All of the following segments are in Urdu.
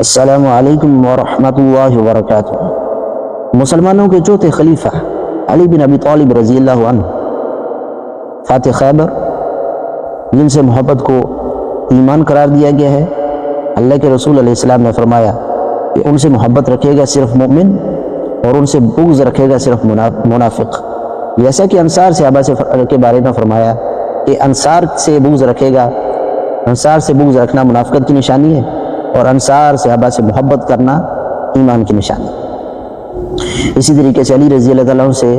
السلام علیکم ورحمۃ اللہ وبرکاتہ۔ مسلمانوں کے چوتھے خلیفہ علی بن ابی طالب رضی اللہ عنہ فاتح خیبر، جن سے محبت کو ایمان قرار دیا گیا ہے، اللہ کے رسول علیہ السلام نے فرمایا کہ ان سے محبت رکھے گا صرف مومن اور ان سے بغض رکھے گا صرف منافق۔ جیسا کہ انصار صحابہ کے بارے میں فرمایا کہ انصار سے بغض رکھے گا، انصار سے بغض رکھنا منافقت کی نشانی ہے، اور انصار صحابہ سے محبت کرنا ایمان کی نشانی ہے۔ اسی طریقے سے علی رضی اللہ تعالیٰ عنہ سے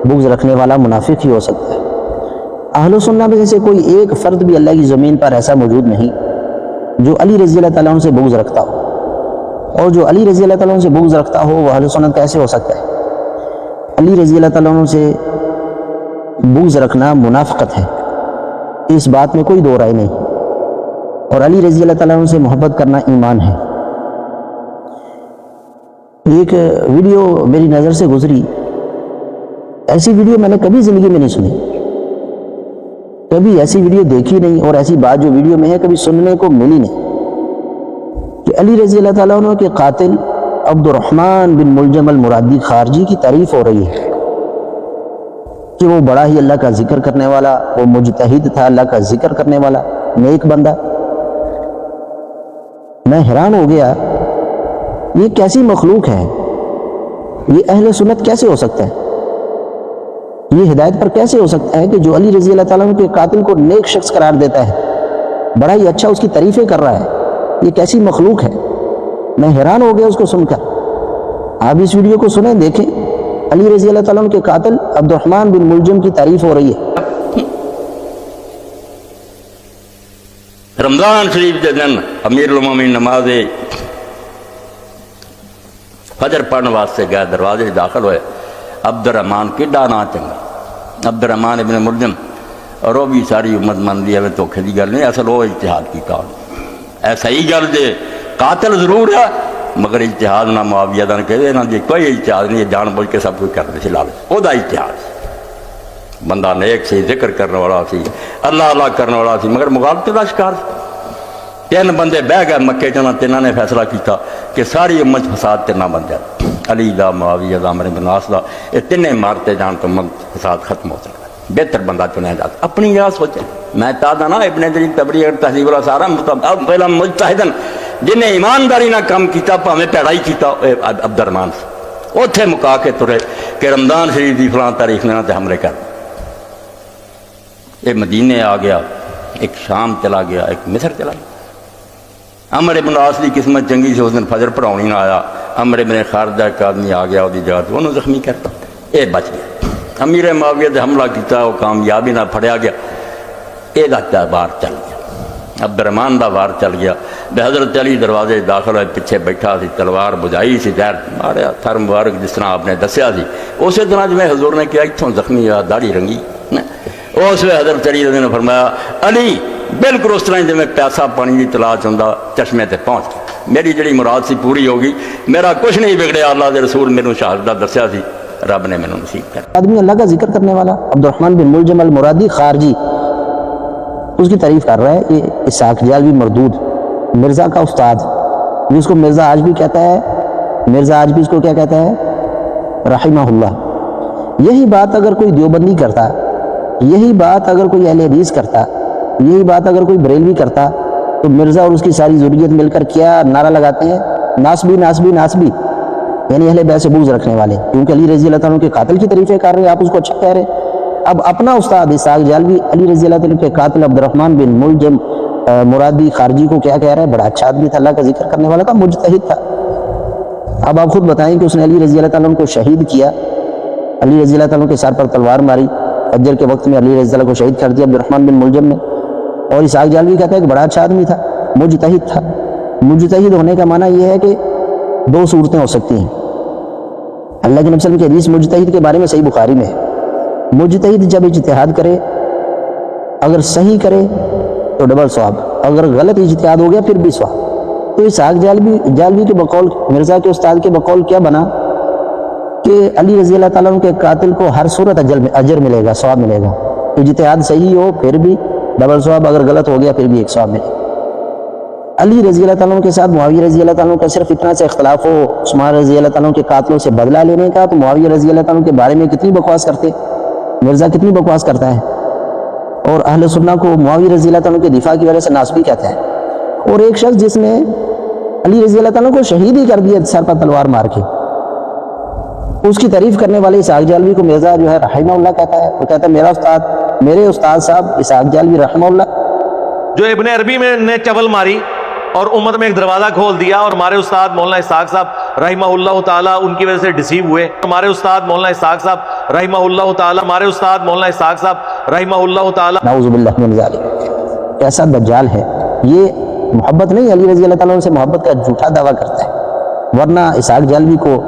بغض رکھنے والا منافق ہی ہو سکتا ہے۔ اہل سنہ میں سے کوئی ایک فرد بھی اللہ کی زمین پر ایسا موجود نہیں جو علی رضی اللہ تعالیٰ عنہ سے بغض رکھتا ہو، اور جو علی رضی اللہ تعالیٰ عنہ سے بغض رکھتا ہو وہ اہل سنت کیسے ہو سکتا ہے؟ علی رضی اللہ تعالیٰ عنہ سے بغض رکھنا منافقت ہے، اس بات میں کوئی دو رائے نہیں، اور علی رضی اللہ تعالیٰ عنہ سے محبت کرنا ایمان ہے۔ ایک ویڈیو میری نظر سے گزری، ایسی ویڈیو میں نے کبھی زندگی میں نہیں سنی، کبھی ایسی ویڈیو دیکھی نہیں، اور ایسی بات جو ویڈیو میں ہے کبھی سننے کو ملی نہیں، کہ علی رضی اللہ تعالیٰ عنہ کے قاتل عبد الرحمن بن ملجم المرادی خارجی کی تعریف ہو رہی ہے کہ وہ بڑا ہی اللہ کا ذکر کرنے والا، وہ مجتہد تھا، اللہ کا ذکر کرنے والا نیک بندہ۔ میں حیران ہو گیا، یہ کیسی مخلوق ہے؟ یہ اہل سنت کیسے ہو سکتا ہے؟ یہ ہدایت پر کیسے ہو سکتا ہے کہ جو علی رضی اللہ تعالیٰ عنہ کے قاتل کو نیک شخص قرار دیتا ہے، بڑا ہی اچھا اس کی تعریفیں کر رہا ہے؟ یہ کیسی مخلوق ہے؟ میں حیران ہو گیا اس کو سن کر۔ آپ اس ویڈیو کو سنیں، دیکھیں، علی رضی اللہ تعالیٰ عنہ کے قاتل عبد الرحمن بن ملجم کی تعریف ہو رہی ہے۔ رمضان شریف کے دن امیر المومنین نماز فجر پڑھنے واسطے گئے، دروازے داخل ہوئے، عبد الرحمن کیڈا نا چنگا، عبد الرحمن ابن ملجم، اور وہ بھی ساری امت من دی ہے، دھوکھے دی گل نہیں، اصل وہ اجتہاد کیتا، ایسا ہی گل دے قاتل ضرور ہے مگر اجتہاد نہ معاویہ دا کہے نہ جی کوئی اجتہاد نہیں، جان بوجھ کے سب کچھ کرتے سی لالچ، وہ دا اجتہاد، بندہ نیک سی، ذکر کرنے والا سی، اللہ اللہ کرنے والا سی، مگر مغالطے دا شکار سی۔ تین بندے بہ گئے مکے چ، تینوں نے فیصلہ کیتا کہ ساری امت فساد تے نہ بن جائے، علی دا، معاویہ دا، عمرو بن العاص دا، یہ تینے مارتے جان تو فساد ختم ہو سکتا ہے، بہتر بندہ چنیا جاتا۔ اپنی جگہ سوچے، میں تازہ نا ابن جریر تبری تہذیب الاسرار پہلا مجتہدن جن نے ایمانداری نہ کام کیتا، پاویں پیڑا ہی کیتا، عبد الرحمن سے اوتھے مکا کے ترے کہ رمضان شریف دی فلاں تاریخ نے نہ تے حملے کر، ایک مدینے آ گیا، ایک شام چلا گیا، ایک مصر چلا گیا۔ عمرو بن العاص دی قسمت چنگی سے، اس دن فجر پڑھاؤنی نہ آیا، عمرو بن خارجہ ایک آدمی آ گیا وہ جگہ تو انہوں زخمی کرتا، یہ بچ گیا۔ امیر معاویہ نے حملہ کیتا، وہ کامیابی نہ پھڑیا گیا، یہ دا وار چل گیا، عبد الرحمن دا وار چل گیا۔ بے حضرت علی دروازے داخل ہوئے، پیچھے بیٹھا سی، تلوار بجائی سی، زہر ماریا، تھر مبارک جس طرح آپ نے دسیا سی اسی طرح جو حضور نے کیا، اتھوں زخمی ہوا، داڑھی رنگی، اس وقت حضرت علی نے فرمایا علی بالکل اس طرح جی پیاسا پانی کی تلاش ہوں چشمے تے پہنچ گیا، میری جڑی مراد سی پوری ہوگی، میرا کچھ نہیں بگڑیا، اللہ دے رسول میرے شہادت دسیا سی، رب نے مینوں نصیب کر۔ آدمی اللہ کا ذکر کرنے والا عبد الرحمن بن ملجم المرادی خارجی، اس کی تعریف کر رہا ہے۔ یہ اسحاق جعلوی مردود، مرزا کا استاد، جس کو مرزا آج بھی کہتا ہے، مرزا آج بھی اس کو کیا کہتا ہے؟ رحمہ اللہ۔ یہی بات اگر کوئی دیوبندی کرتا، یہی بات اگر کوئی اہل حدیث کرتا، یہی بات اگر کوئی بریلوی کرتا، تو مرزا اور اس کی ساری ذریت مل کر کیا نعرہ لگاتے ہیں؟ ناسبی ناسبی ناسبی، یعنی اہل بیت سے بغض رکھنے والے، کیونکہ علی رضی اللہ تعالیٰ کے قاتل کی تعریفیں کر رہے ہیں، آپ اس کو اچھا کہہ رہے ہیں۔ اب اپنا استاد اسحاق جعلوی علی رضی اللہ تعالیٰ کے قاتل عبد الرحمن بن ملجم مرادی خارجی کو کیا کہہ رہا ہے؟ بڑا اچھا آدمی تھا، اللہ کا ذکر کرنے والا تھا، مجتہد تھا۔ اب آپ خود بتائیں کہ اس نے علی رضی اللہ تعالیٰ کو شہید کیا، علی رضی اللہ تعالیٰ کے سر پر تلوار ماری، فجر کے وقت میں علی رضی اللہ کو شہید کر دیا عبد الرحمن بن ملجم نے، اور اسحاق جعلوی کہتا ہے کہ بڑا اچھا آدمی تھا، مجتہد تھا۔ مجتہد ہونے کا معنی یہ ہے کہ دو صورتیں ہو سکتی ہیں۔ اللہ کے نبی صلی اللہ علیہ وسلم کی حدیث مجتہد کے بارے میں صحیح بخاری میں ہے، مجتہد جب اجتہاد کرے، اگر صحیح کرے تو ڈبل ثواب، اگر غلط اجتہاد ہو گیا پھر بھی ثواب۔ تو اسحاق جعلوی کے بقول، مرزا کے استاد کے بقول کیا بنا کہ علی رضی اللہ تعالیٰ کے قاتل کو ہر صورت اجر ملے گا، ثواب ملے گا، اجتہاد صحیح ہو پھر بھی ڈبل ثواب، اگر غلط ہو گیا پھر بھی ایک ثواب ملے گا۔ علی رضی اللہ تعالیٰ عنہ کے ساتھ معاویہ رضی اللہ تعالیٰ عنہ کا صرف اتنا سے اختلاف ہو عثمان رضی اللہ تعالیٰ عنہ کے قاتلوں سے بدلہ لینے کا، تو معاویہ رضی اللہ تعالیٰ عنہ کے بارے میں کتنی بکواس کرتے، مرزا کتنی بکواس کرتا ہے، اور اہل سنہ کو معاویہ رضی اللہ تعالیٰ عنہ کے دفاع کی وجہ سے ناسبی کہتا ہے۔ اور ایک شخص جس نے علی رضی اللہ تعالیٰ عنہ کو شہید ہی کر دیا سر پر تلوار مار کے، اس کی تعریف کرنے والے اسحاق جعلوی کو مرزا جو ہے رحمہ اللہ کہتا ہے، وہ کہتا ہے میرا استاد، میرے استاد صاحب اسحاق جعلوی رحمہ اللہ، جو ابن عربی میں نے چول ماری اور امت میں ایک دروازہ کھول دیا، اور ہمارے استاد مولانا اسحاق صاحب رحمہ اللہ تعالیٰ ان کی وجہ سے ڈسیو ہوئے، ہمارے استاد مولانا اسحاق صاحب رحمہ اللہ تعالیٰ، ہمارے استاد مولانا اسحاق صاحب رحمہ اللہ تعالیٰ، نعوذ باللہ من ذالک، کیسا دجال ہے یہ، محبت نہیں، علی رضی اللہ تعالیٰ عنہ سے محبت کا جھوٹا دعویٰ کرتا ہے، ورنہ اسحاق جعلوی کو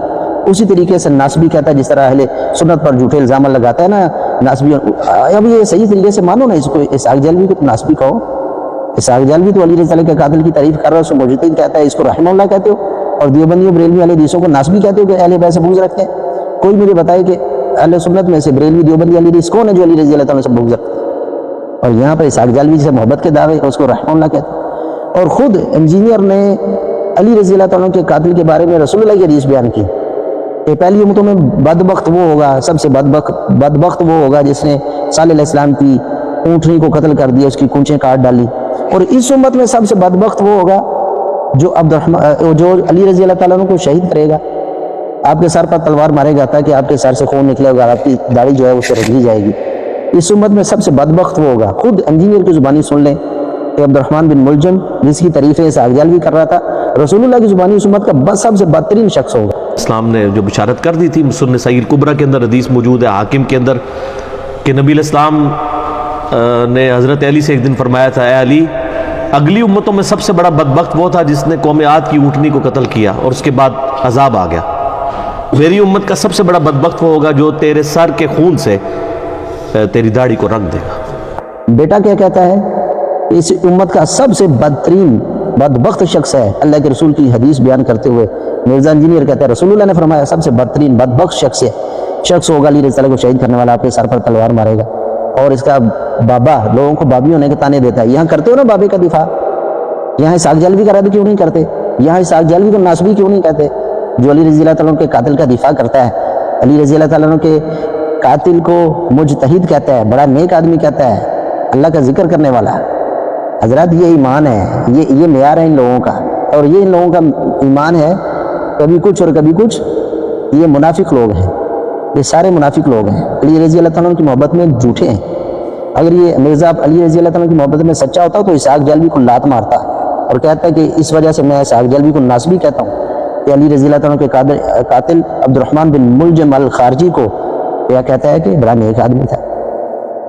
اسی طریقے سے ناسبی کہتا ہے جس طرح اہل سنت پر جھوٹے الزام لگاتا ہے نا ناسبی۔ اب یہ صحیح طریقے سے مانو نا اس کو، اسحاق جعلوی کو تو ناسبی کہو، اسحاق جعلوی تو علی رضی اللہ کے قاتل کی تعریف کر رہا ہے، اس کو مجتہد کہتا ہے، اس کو رحمہ اللہ کہتے ہو، اور دیوبندی بریلوی والے حدیثوں کو ناسبی کہتے ہو کہ اہل بیت سے بغض رکھتے ہیں۔ کوئی مجھے بتائے کہ اہل سنت میں سے بریلوی دیوبندی والی حدیث کون ہے جو علی رضی اللہ تعالیٰ سے بغض رکھتے ہیں؟ اور یہاں پر اسحاق جعلوی سے محبت کے دعوے، اس کو رحمہ اللہ کہتے ہیں۔ اور خود انجینئر نے علی رضی اللہ تعالیٰ کے قاتل کے بارے میں رسول اللہ کی حدیث بیان کی کہ پہلی امتوں میں بدبخت وہ ہوگا، سب سے بدبخت وہ ہوگا جس نے صالح علیہ السلام کی اونٹنی کو قتل کر دیا، اس کی کونچیں کاٹ ڈالی، اور اس امت میں سب سے بدبخت وہ ہوگا جو جو علی رضی اللہ تعالیٰ کو شہید کرے گا، آپ کے سر پر تلوار مارے گا تاکہ آپ کے سر سے خون نکلے گا، آپ کی داڑھی جو ہے اسے رنگ لی جائے گی۔ اس امت میں سب سے بدبخت وہ ہوگا، خود انجینئر کی زبانی سن لیں کہ عبد الرحمن بن ملجم جس کی تعریفیں اسحاق جعلوی کر رہا تھا، رسول اللہ کی زبانی اس امت کا سب سے بدترین شخص ہوگا۔ اسلام نے جو بشارت کر دی تھی سنن سعید کبریٰ کے اندر حدیث موجود ہے، حاکم کے اندر، کہ نبی علیہ السلام نے حضرت علی سے ایک دن فرمایا تھا، اے علی، اگلی امتوں میں سب سے بڑا بدبخت وہ تھا جس نے قوم عاد کی اونٹنی کو قتل کیا اور اس کے بعد عذاب آ گیا، میری امت کا سب سے بڑا بدبخت وہ ہوگا جو تیرے سر کے خون سے تیری داڑھی کو رنگ دے گا۔ بیٹا کیا کہتا ہے؟ اس امت کا سب سے بدترین بدبخت شخص ہے، اللہ کے رسول کی حدیث بیان کرتے ہوئے مرزا انجینئر کہتا ہے رسول اللہ نے فرمایا سب سے بدترین بدبخت شخص ہوگا علی رضی اللہ کو شہید کرنے والا، آپ کے سر پر تلوار مارے گا، اور اس کا بابا لوگوں کو بابی ہونے کے تانے دیتا ہے۔ یہاں کرتے ہو نا بابے کا دفاع، یہاں اسحاق جعلوی کا رد کیوں نہیں کرتے؟ یہاں اسحاق جعلوی کو ناسبی کیوں نہیں کہتے جو علی رضی اللہ تعالیٰ کے قاتل کا دفاع کرتا ہے؟ علی رضی اللہ تعالیٰ کے قاتل کو مجتہد کہتا ہے، بڑا نیک آدمی کہتا ہے، اللہ کا ذکر کرنے والا۔ حضرات یہ ایمان ہے، یہ معیار ہے ان لوگوں کا، اور یہ ان لوگوں کا ایمان ہے کبھی کچھ اور کبھی کچھ۔ یہ منافق لوگ ہیں، یہ سارے منافق لوگ ہیں، علی رضی اللہ تعالیٰ کی محبت میں جھوٹے ہیں۔ اگر یہ مرزا علی رضی اللہ تعالیٰ کی محبت میں سچا ہوتا تو اسحاق جعلوی کو لات مارتا اور کہتا ہے کہ اس وجہ سے میں اسحاق جعلوی کو ناسبی کہتا ہوں کہ علی رضی اللہ تعالیٰ کے قاتل عبد الرحمن بن ملجم الخارجی کو کیا کہتا ہے کہ بڑا نیک آدمی تھا۔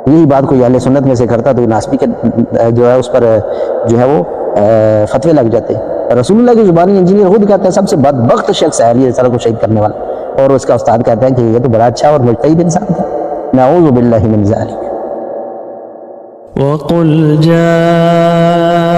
یہی بات کوئی اہل سنت میں سے کرتا تو ناسبی کے جو ہے اس پر جو ہے وہ فتوے لگ جاتے۔ رسول اللہ کی زبانی انجینئر خود کہتا ہے سب سے بدبخت شخص ہے علی رضی اللہ کو شہید کرنے والا، اور اس کا استاد کہتا ہے کہ یہ تو بڑا اچھا اور مجتہد انسان تھا۔ نعوذ باللہ من ذالک۔ وَقُلْ جَاءَ